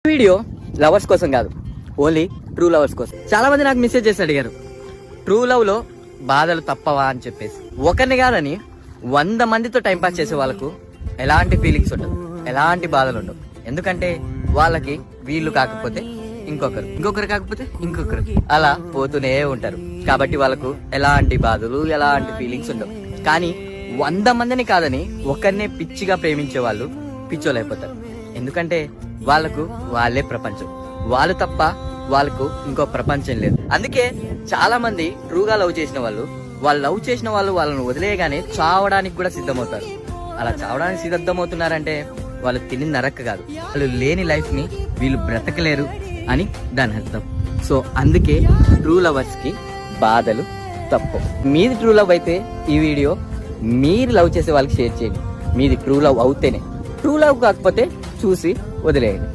Video lovers కోసం కాదు, only true lovers కోసం. చాలా మంది నాకు మెసేజ్ చేసి అడిగారు, ట్రూ లవ్ లో బాధలు తప్పవా అని చెప్పేసి. ఒకరిని కాదని 100 మందితో టైంపాస్ చేసే వాళ్ళకు ఎలాంటి ఫీలింగ్స్ ఉండవు, ఎలాంటి బాధలు ఉండవు. ఎందుకంటే వాళ్ళకి వీళ్ళు కాకపోతే ఇంకొకరు కాకపోతే ఇంకొకరు, అలా పోతూనే ఉంటారు. కాబట్టి వాళ్ళకు ఎలాంటి బాధలు, ఎలాంటి ఫీలింగ్స్ ఉండవు. కానీ 100 మందిని కాదని ఒకరినే పిచ్చిగా ప్రేమించే వాళ్ళు పిచ్చోలైపోతారు. ఎందుకంటే వాళ్ళకు వాళ్ళే ప్రపంచం, వాళ్ళు తప్ప వాళ్ళకు ఇంకో ప్రపంచం లేదు. అందుకే చాలా మంది ట్రూగా లవ్ చేసిన వాళ్ళు వాళ్ళను వదిలేయగానే చావడానికి కూడా సిద్ధమవుతారు. అలా చావడానికి సిద్ధమవుతున్నారంటే వాళ్ళు తిని నరక్క కాదు, వాళ్ళు లేని లైఫ్ ని వీళ్ళు బ్రతకలేరు అని దాని అర్థం. సో అందుకే ట్రూ లవర్స్ కి బాధలు తప్పవు. మీది ట్రూ లవ్ అయితే ఈ వీడియో మీరు లవ్ చేసే వాళ్ళకి షేర్ చేయండి. మీది ట్రూ లవ్ అవుతేనే. ట్రూ లవ్ కాకపోతే చూసి వదిలేయండి.